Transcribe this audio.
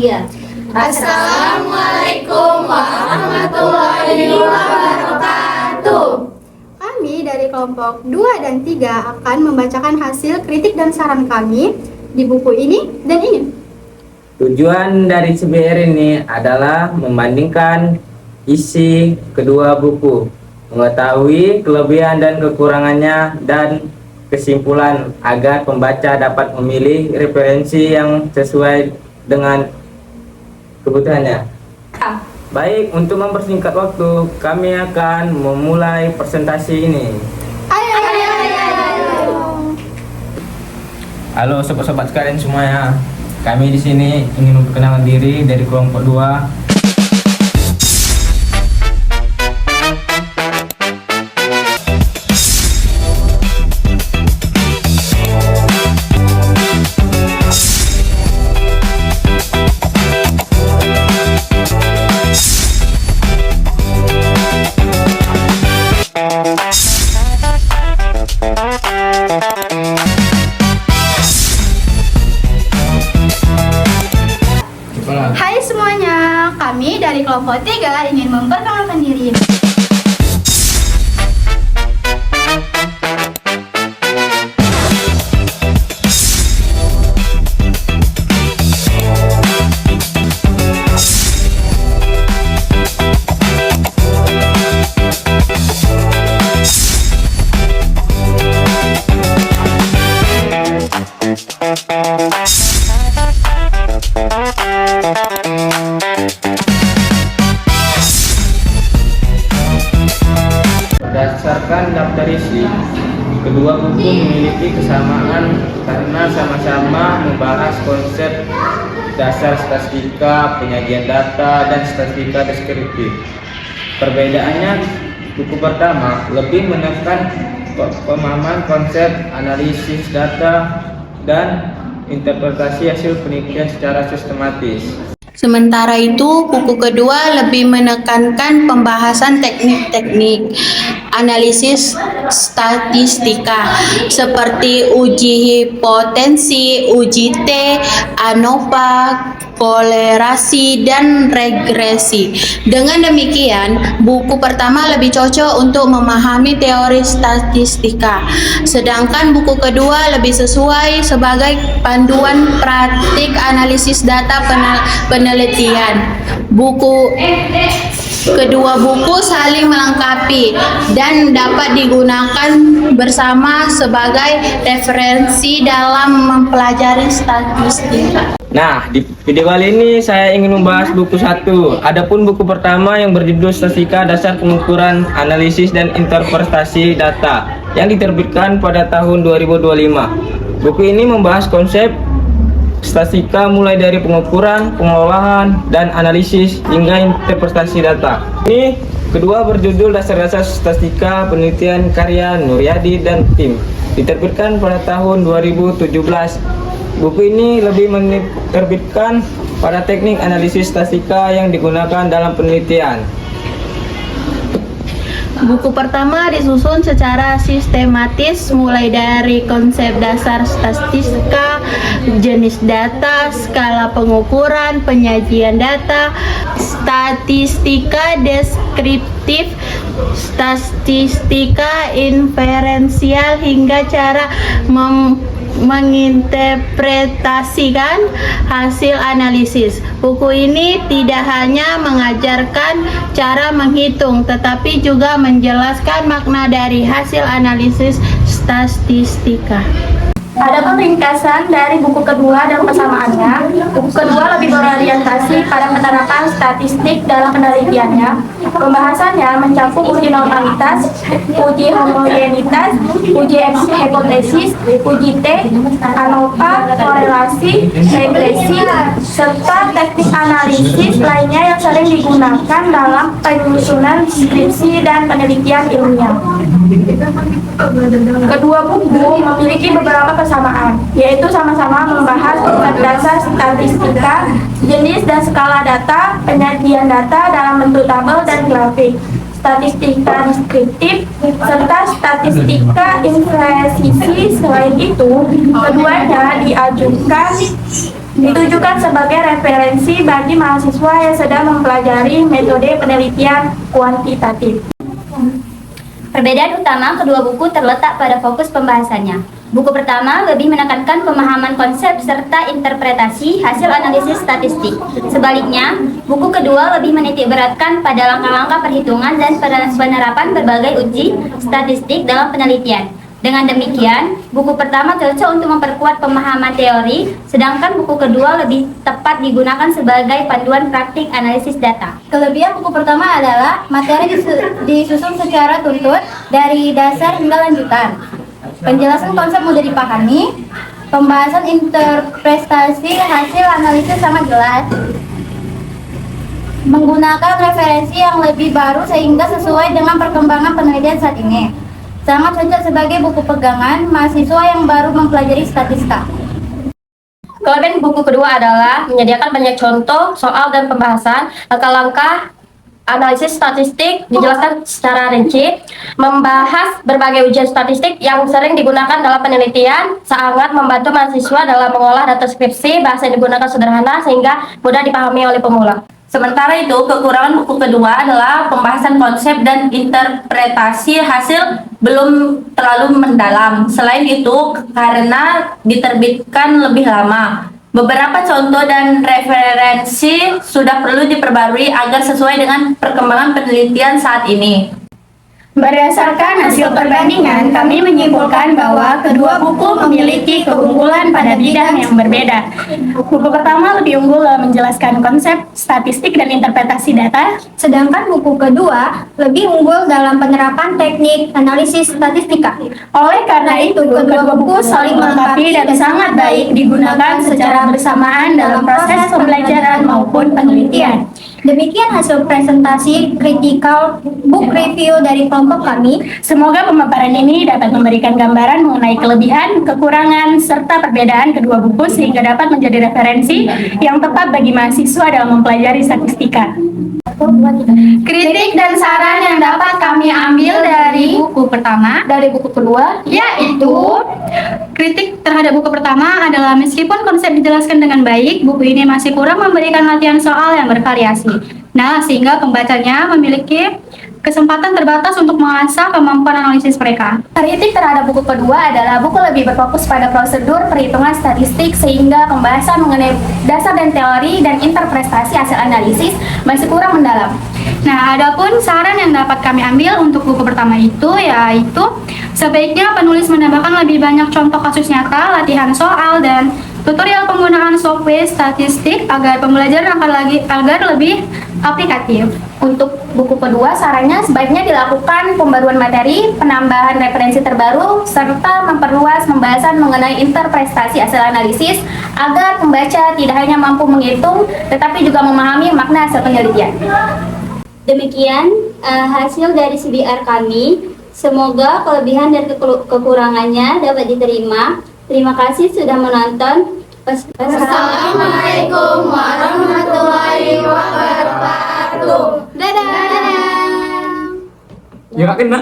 Muhammadiyah. Assalamualaikum warahmatullahi wabarakatuh. Kami dari kelompok 2 dan 3 akan membacakan hasil kritik dan saran kami di buku ini dan ini. Tujuan dari CBR ini adalah membandingkan isi kedua buku, mengetahui kelebihan dan kekurangannya, dan kesimpulan agar pembaca dapat memilih referensi yang sesuai dengan kebutuhannya. Baik, untuk mempersingkat waktu, kami akan memulai presentasi ini. Ayo. Halo sobat-sobat sekalian semuanya. Kami di sini ingin memperkenalkan diri dari kelompok 2. Hai semuanya, kami dari kelompok 3 ingin memperkenalkan diri. Berdasarkan daftar isi, kedua buku memiliki kesamaan karena sama-sama membahas konsep dasar statistika, penyajian data, dan statistika deskriptif. Perbedaannya, buku pertama lebih menekan pemahaman konsep analisis data dan interpretasi hasil penelitian secara sistematis. Sementara itu, buku kedua lebih menekankan pembahasan teknik-teknik analisis statistika seperti uji hipotensi, uji T, ANOVA, kolerasi, dan regresi. Dengan demikian, buku pertama lebih cocok untuk memahami teori statistika, sedangkan buku kedua lebih sesuai sebagai panduan praktik analisis data penelitian. Kedua buku saling melengkapi dan dapat digunakan bersama sebagai referensi dalam mempelajari statistika. Nah, di video kali ini saya ingin membahas buku 1. Adapun buku pertama yang berjudul Statistika Dasar Pengukuran, Analisis, dan Interpretasi Data yang diterbitkan pada tahun 2025. Buku ini membahas konsep statistika mulai dari pengukuran, pengelolaan, dan analisis hingga interpretasi data. Ini kedua berjudul Dasar-Dasar Statistika Penelitian karya Nuryadi dan tim, diterbitkan pada tahun 2017. Buku ini lebih menerbitkan pada teknik analisis statistika yang digunakan dalam penelitian. Buku pertama disusun secara sistematis mulai dari konsep dasar statistika, jenis data, skala pengukuran, penyajian data, statistika deskriptif, statistika inferensial, hingga cara menginterpretasikan hasil analisis. Buku ini tidak hanya mengajarkan cara menghitung, tetapi juga menjelaskan makna dari hasil analisis statistika. Adapun ringkasan dari buku kedua dan persamaannya, buku kedua lebih berorientasi pada penerapan statistik dalam penelitiannya. Pembahasannya mencakup uji normalitas, uji homogenitas, uji hipotesis, uji T, ANOVA, korelasi, regresi, serta teknik analisis lainnya yang sering digunakan dalam penyusunan skripsi dan penelitian ilmiah. Kedua buku memiliki beberapa kesamaan, yaitu sama-sama membahas konsep dasar statistika, jenis dan skala data, penyajian data dalam bentuk tabel dan grafik, statistika deskriptif, serta statistika inferensi. Selain itu, keduanya diajukan ditujukan sebagai referensi bagi mahasiswa yang sedang mempelajari metode penelitian kuantitatif. Perbedaan utama kedua buku terletak pada fokus pembahasannya. Buku pertama lebih menekankan pemahaman konsep serta interpretasi hasil analisis statistik. Sebaliknya, buku kedua lebih menitikberatkan pada langkah-langkah perhitungan dan penerapan berbagai uji statistik dalam penelitian. Dengan demikian, buku pertama cocok untuk memperkuat pemahaman teori, sedangkan buku kedua lebih tepat digunakan sebagai panduan praktik analisis data. Kelebihan buku pertama adalah materi disusun secara tuntut dari dasar hingga lanjutan. Penjelasan konsep mudah dipahami, pembahasan interpretasi hasil analisis sangat jelas, menggunakan referensi yang lebih baru sehingga sesuai dengan perkembangan penelitian saat ini. Sangat cocok sebagai buku pegangan mahasiswa yang baru mempelajari statistika. Kelebihan buku kedua adalah menyediakan banyak contoh, soal, dan pembahasan, langkah-langkah analisis statistik dijelaskan secara rinci, membahas berbagai ujian statistik yang sering digunakan dalam penelitian, sangat membantu mahasiswa dalam mengolah data skripsi, bahasa yang digunakan sederhana sehingga mudah dipahami oleh pemula. Sementara itu, kekurangan buku kedua adalah pembahasan konsep dan interpretasi hasil belum terlalu mendalam. Selain itu, karena diterbitkan lebih lama, beberapa contoh dan referensi sudah perlu diperbarui agar sesuai dengan perkembangan penelitian saat ini. Berdasarkan hasil perbandingan, kami menyimpulkan bahwa kedua buku memiliki keunggulan pada bidang yang berbeda. Buku pertama lebih unggul dalam menjelaskan konsep statistik dan interpretasi data, Sedangkan buku kedua lebih unggul dalam penerapan teknik analisis statistika. oleh karena itu kedua buku saling melengkapi dan sangat baik digunakan secara bersamaan dalam proses pembelajaran maupun penelitian. Demikian hasil presentasi critical book review dari kelompok kami. Semoga pemaparan ini dapat memberikan gambaran mengenai kelebihan, kekurangan, serta perbedaan kedua buku sehingga dapat menjadi referensi yang tepat bagi mahasiswa dalam mempelajari statistika. Kritik dan saran yang dapat kami ambil dari buku pertama, dari buku kedua, yaitu kritik terhadap buku pertama adalah meskipun konsep dijelaskan dengan baik, buku ini masih kurang memberikan latihan soal yang bervariasi. Nah, sehingga pembacanya memiliki kesempatan terbatas untuk mengasah kemampuan analisis mereka. Kritik terhadap buku kedua adalah buku lebih berfokus pada prosedur perhitungan statistik sehingga pembahasan mengenai dasar dan teori dan interpretasi hasil analisis masih kurang mendalam. Nah, adapun saran yang dapat kami ambil untuk buku pertama itu yaitu sebaiknya penulis menambahkan lebih banyak contoh kasus nyata, latihan soal, dan tutorial penggunaan software statistik agar pembelajaran agar lebih aplikatif. Untuk buku kedua, sarannya sebaiknya dilakukan pembaruan materi, penambahan referensi terbaru, serta memperluas pembahasan mengenai interpretasi hasil analisis agar pembaca tidak hanya mampu menghitung, tetapi juga memahami makna hasil penelitian. Demikian hasil dari CBR kami. Semoga kelebihan dan kekurangannya dapat diterima. Terima kasih sudah menonton. Assalamualaikum warahmatullahi wabarakatuh. Dadah. Ya kena.